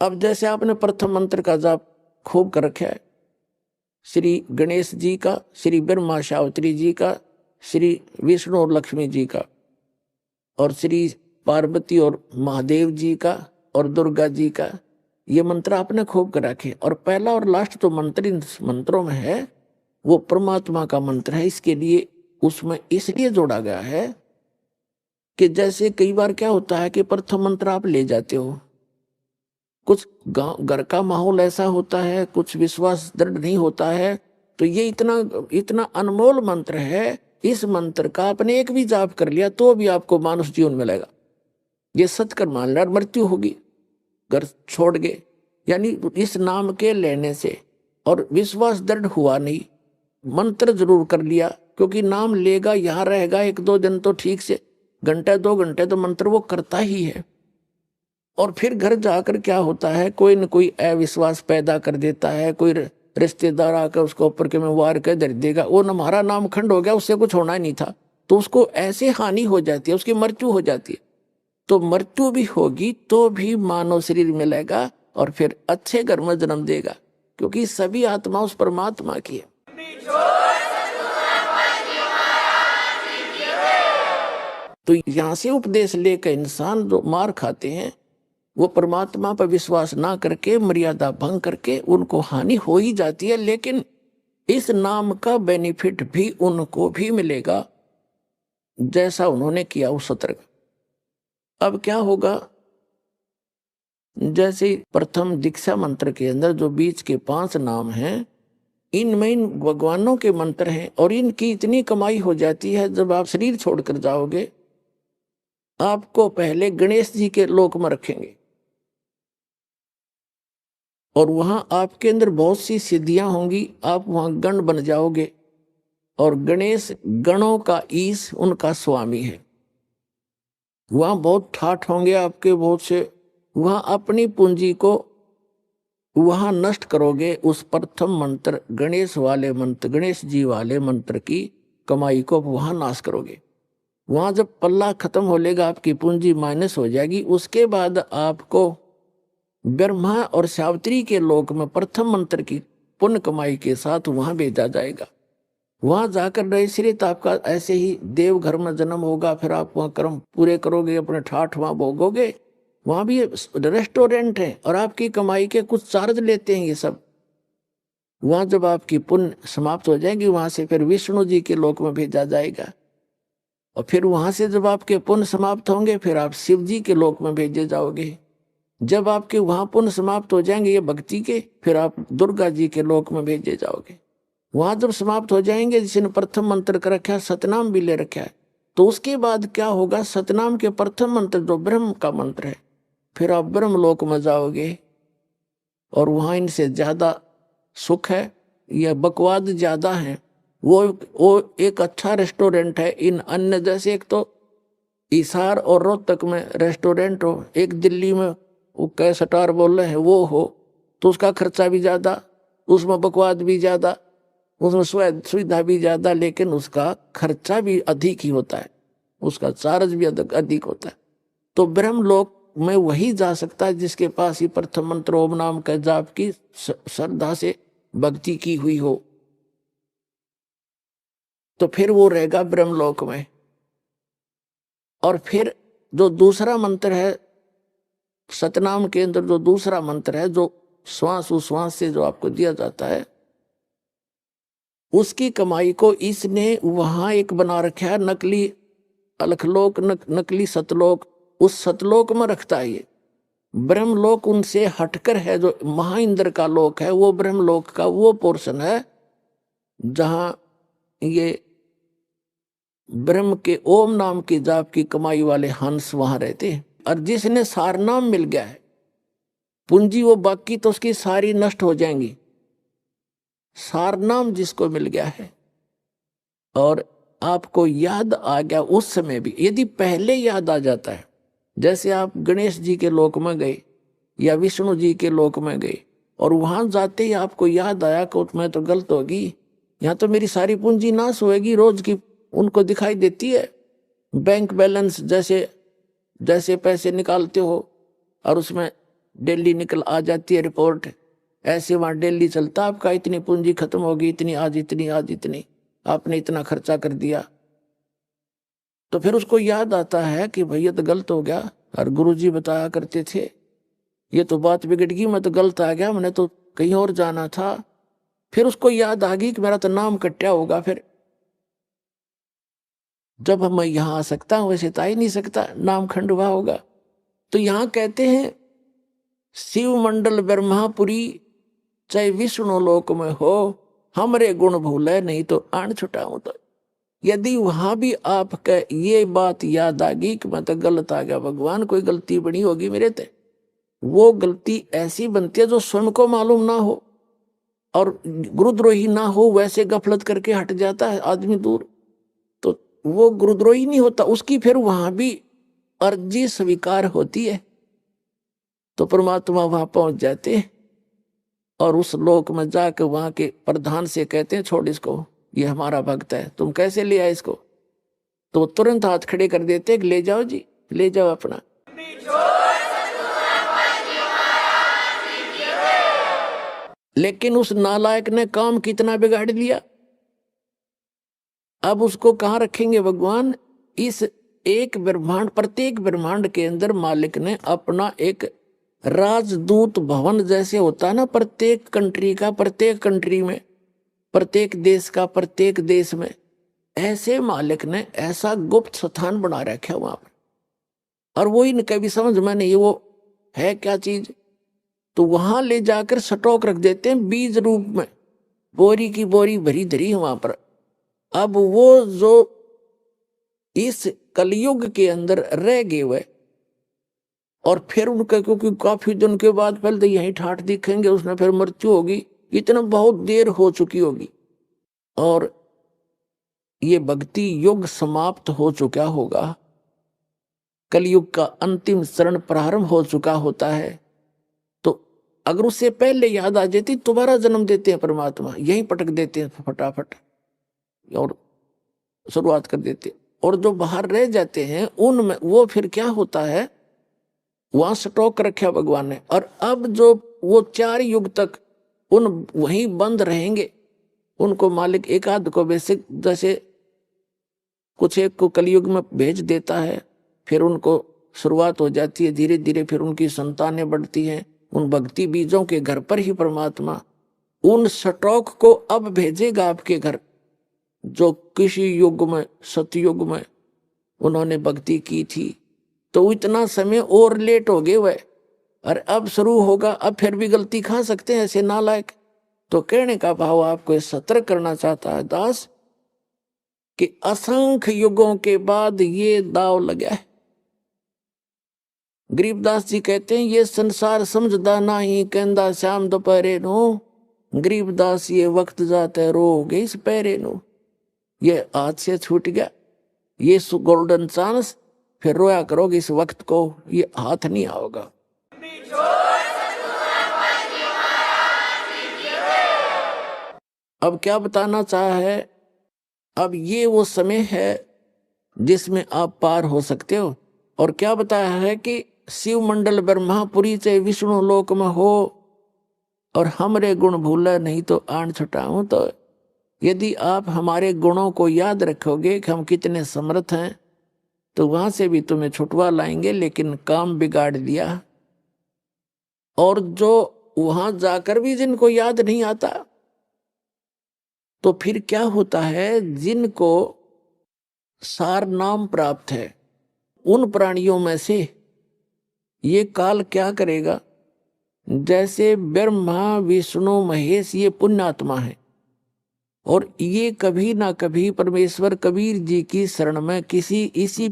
अब जैसे आपने प्रथम मंत्र का जाप खूब कर रखा है, श्री गणेश जी का, श्री ब्रह्मा सावित्री जी का, श्री विष्णु और लक्ष्मी जी का, और श्री पार्वती और महादेव जी का, और दुर्गा जी का, ये मंत्र आपने खूब कर रखे। और पहला और लास्ट जो मंत्र इन मंत्रों में है वो परमात्मा का मंत्र है। इसके लिए उसमें इसलिए जोड़ा गया है कि जैसे कई बार क्या होता है कि प्रथम मंत्र आप ले जाते हो, कुछ गांव घर का माहौल ऐसा होता है, कुछ विश्वास दृढ़ नहीं होता है, तो ये इतना इतना अनमोल मंत्र है, इस मंत्र का आपने एक भी जाप कर लिया तो भी आपको मानुष जीवन मिलेगा। ये सत्कर मान लिया, मृत्यु होगी घर छोड़ गए, यानी इस नाम के लेने से और विश्वास दृढ़ हुआ नहीं, मंत्र जरूर कर लिया, क्योंकि नाम लेगा यहाँ रहेगा 1-2 दिन तो ठीक से, घंटे 2 घंटे तो मंत्र वो करता ही है। और फिर घर जाकर क्या होता है, कोई न कोई अविश्वास पैदा कर देता है, कोई रिश्तेदार आकर उसको ऊपर के में वार कर दे देगा, वो न हमारा नाम खंड हो गया, उससे कुछ होना ही नहीं था, तो उसको ऐसे हानि हो जाती है, उसकी मृत्यु हो जाती है। तो मृत्यु भी होगी तो भी मानव शरीर मिलेगा और फिर अच्छे घर में जन्म देगा, क्योंकि सभी आत्मा उस परमात्मा की है। तो यहां से उपदेश लेकर इंसान जो मार खाते हैं वो परमात्मा पर विश्वास ना करके, मर्यादा भंग करके, उनको हानि हो ही जाती है, लेकिन इस नाम का बेनिफिट भी उनको भी मिलेगा जैसा उन्होंने किया उस सत्र। अब क्या होगा, जैसे प्रथम दीक्षा मंत्र के अंदर जो बीच के 5 नाम हैं, इनमें इन भगवानों के मंत्र हैं और इनकी इतनी कमाई हो जाती है, जब आप शरीर छोड़कर जाओगे आपको पहले गणेश जी के लोक में रखेंगे और वहां आपके अंदर बहुत सी सिद्धियां होंगी, आप वहां गण बन जाओगे और गणेश गणों का ईश उनका स्वामी है। वहां बहुत ठाठ होंगे आपके बहुत से, वहां अपनी पूंजी को वहां नष्ट करोगे, उस प्रथम मंत्र गणेश वाले मंत्र, गणेश जी वाले मंत्र की कमाई को वहां नाश करोगे। वहां जब पल्ला खत्म हो लेगा, आपकी पूंजी माइनस हो जाएगी, उसके बाद आपको ब्रह्मा और सावित्री के लोक में प्रथम मंत्र की पुण्य कमाई के साथ वहां भेजा जाएगा। वहां जाकर नैश्रित आपका ऐसे ही देव घर में जन्म होगा, फिर आप वहां कर्म पूरे करोगे, अपने ठाठ वहां भोगोगे। वहां भी रेस्टोरेंट है और आपकी कमाई के कुछ चार्ज लेते हैं ये सब। वहां जब आपकी पुण्य समाप्त हो जाएगी, वहां से फिर विष्णु जी के लोक में भेजा जाएगा और फिर वहां से जब आपके पुण्य समाप्त होंगे फिर आप शिव जी के लोक में भेजे जाओगे। जब आपके वहां पुण्य समाप्त हो जाएंगे ये भक्ति के, फिर आप दुर्गा जी के लोक में भेजे जाओगे। वहां जब समाप्त हो जाएंगे, जिसने प्रथम मंत्र का रखा है, सतनाम भी ले रखा है, तो उसके बाद क्या होगा, सतनाम के प्रथम मंत्र जो ब्रह्म का मंत्र है, फिर आप ब्रह्म लोक में जाओगे और वहां इनसे ज्यादा सुख है या बकवाद ज्यादा है। वो एक अच्छा रेस्टोरेंट है। इन अन्य जैसे एक तो हिसार और रोहतक में रेस्टोरेंट हो, एक दिल्ली में वो कै स्टार बोल रहे हैं वो हो, तो उसका खर्चा भी ज्यादा, उसमें बकवाद भी ज्यादा, उसमें सुविधा भी ज्यादा, लेकिन उसका खर्चा भी अधिक ही होता है, उसका चार्ज भी अधिक होता है। तो ब्रह्मलोक में वही जा सकता है जिसके पास ही प्रथम मंत्र ओम नाम के जाप की श्रद्धा से भक्ति की हुई हो, तो फिर वो रहेगा ब्रह्मलोक में। और फिर जो दूसरा मंत्र है सतनाम के अंदर, जो दूसरा मंत्र है जो श्वास उश्वास से जो आपको दिया जाता है, उसकी कमाई को इसने वहां एक बना रखा है, नकली अलखलोक, नकली सतलोक। उस सतलोक में रखता है ये। ब्रह्मलोक उनसे हटकर है, जो महाइंद्र का लोक है, वो ब्रह्मलोक का वो पोर्शन है जहां ये ब्रह्म के ओम नाम की जाप की कमाई वाले हंस वहां रहते हैं। और जिसने सारनाम मिल गया है, पूंजी वो बाकी तो उसकी सारी नष्ट हो जाएंगी। सारनाम जिसको मिल गया है और आपको याद आ गया उस समय भी, यदि पहले याद आ जाता है, जैसे आप गणेश जी के लोक में गए या विष्णु जी के लोक में गए और वहां जाते ही आपको याद आया कि मैं तो गलत होगी, यहाँ तो मेरी सारी पूंजी नाश होएगी, रोज की उनको दिखाई देती है बैंक बैलेंस, जैसे जैसे पैसे निकालते हो और उसमें डेली निकल आ जाती है रिपोर्ट, ऐसे वहां डेली चलता आपका इतनी पूंजी खत्म होगी, इतनी आज इतनी, आज इतनी, आपने इतना खर्चा कर दिया। तो फिर उसको याद आता है कि भैया तो गलत हो गया, और गुरुजी बताया करते थे ये तो बात बिगड़ गई, मैं तो गलत आ गया, मैंने तो कहीं और जाना था। फिर उसको याद आ गई कि मेरा तो नाम कट्या होगा, फिर जब हम यहां आ सकता हूं वैसे तो आ ही नहीं सकता, नाम खंडवा होगा। तो यहां कहते हैं शिव मंडल ब्रह्मापुरी चाहे विष्णु लोक में हो, हमरे गुण भूले नहीं तो आन छुटाऊं। तो यदि वहां भी आपका ये बात याद आ गई कि मैं तो गलत आ गया, भगवान कोई गलती बनी होगी मेरे ते, वो गलती ऐसी बनती है जो स्वयं को मालूम ना हो और गुरुद्रोही ना हो, वैसे गफलत करके हट जाता है आदमी दूर, तो वो गुरुद्रोही नहीं होता, उसकी फिर वहां भी अर्जी स्वीकार होती है। तो परमात्मा वहां पहुंच जाते हैं और उस लोक में जाकर वहां के प्रधान से कहते हैं छोड़ इसको, ये हमारा भक्त है, तुम कैसे ले आए इसको। तो वो तुरंत हाथ खड़े कर देते, ले जाओ जी, ले जाओ अपना। लेकिन उस नालायक ने काम कितना बिगाड़ दिया, अब उसको कहां रखेंगे भगवान। इस एक ब्रह्मांड, प्रत्येक ब्रह्मांड के अंदर मालिक ने अपना एक राजदूत भवन जैसे होता है ना, प्रत्येक कंट्री का, प्रत्येक कंट्री में, प्रत्येक देश का, प्रत्येक देश में, ऐसे मालिक ने ऐसा गुप्त स्थान बना रखा वहां पर। और वो इनका भी समझ में नहीं वो है क्या चीज, तो वहां ले जाकर स्टॉक रख देते हैं बीज रूप में, बोरी की बोरी भरी धरी है वहां पर। अब वो जो इस कलयुग के अंदर रह गए हुए, और फिर उनका, क्योंकि काफी दिन के बाद पहले तो यही ठाठ दिखेंगे, उसने फिर मृत्यु होगी, इतना बहुत देर हो चुकी होगी, और ये भक्ति युग समाप्त हो चुका होगा, कलयुग का अंतिम चरण प्रारंभ हो चुका होता है। तो अगर उससे पहले याद आ जाती, दोबारा जन्म देते हैं परमात्मा, यहीं पटक देते हैं फटाफट और शुरुआत कर देते। और जो बाहर रह जाते हैं उनमें वो फिर क्या होता है, वहां स्टॉक रखा भगवान ने, और अब जो वो 4 युग तक उन वहीं बंद रहेंगे, उनको मालिक एक आध को बेसिक जैसे कुछ एक को कलयुग में भेज देता है, फिर उनको शुरुआत हो जाती है धीरे धीरे, फिर उनकी संतानें बढ़ती हैं, उन भक्ति बीजों के घर पर ही परमात्मा उन स्टॉक को अब भेजेगा आपके घर, जो किसी युग में, सतयुग में उन्होंने भक्ति की थी। तो इतना समय और लेट हो गए वह, और अब शुरू होगा, अब फिर भी गलती खा सकते हैं ऐसे नालायक। तो कहने का भाव आपको सतर्क करना चाहता है दास कि असंख्य युगों के बाद ये दाव लगा है। गरीबदास जी कहते हैं ये संसार समझदा नहीं, कहंदा श्याम दोपहरे नो, गरीबदास ये वक्त जाते रोगे इस पैरे नो। ये हाथ से छूट गया ये गोल्डन चांस, फिर रोया करोगे इस वक्त को, ये हाथ नहीं आओगा। अब क्या बताना चाहा है, अब ये वो समय है जिसमें आप पार हो सकते हो। और क्या बताया है कि शिव मंडल ब्रह्मापुरी चाहे विष्णु लोक में हो, और हमरे गुण भूला नहीं तो आन छुटाऊं। तो यदि आप हमारे गुणों को याद रखोगे कि हम कितने समर्थ हैं, तो वहां से भी तुम्हें छुटवा लाएंगे। लेकिन काम बिगाड़ दिया, और जो वहां जाकर भी जिनको याद नहीं आता, तो फिर क्या होता है, जिनको सार नाम प्राप्त है उन प्राणियों में से ये काल क्या करेगा, जैसे ब्रह्मा विष्णु महेश ये पुण्यात्मा है, और ये कभी ना कभी परमेश्वर कबीर जी की शरण में किसी इसी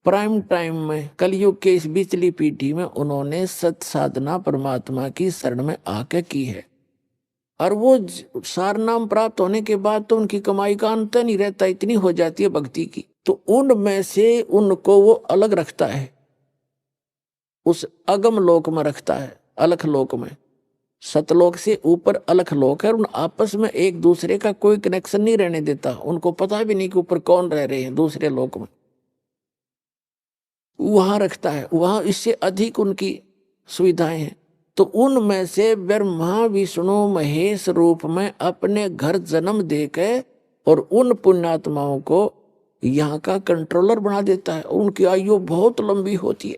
प्राइम टाइम में, कलयुग के इस बिचली पीढ़ी में उन्होंने सत साधना परमात्मा की शरण में आके की है। और वो सार नाम प्राप्त होने के बाद तो उनकी कमाई का अंत नहीं रहता, इतनी हो जाती है भक्ति की। तो उनमें से उनको वो अलग रखता है, उस अगम लोक में रखता है, अलख लोक में। सतलोक से ऊपर अलख लोक है, उन आपस में एक दूसरे का कोई कनेक्शन नहीं रहने देता, उनको पता भी नहीं कि ऊपर कौन रह रहे हैं दूसरे लोक में, वहां रखता है। वहां इससे अधिक उनकी सुविधाएं हैं। तो उनमें से ब्रह्मा विष्णु महेश रूप में अपने घर जन्म देके और उन पुण्यात्माओं को यहाँ का कंट्रोलर बना देता है। उनकी आयु बहुत लंबी होती है।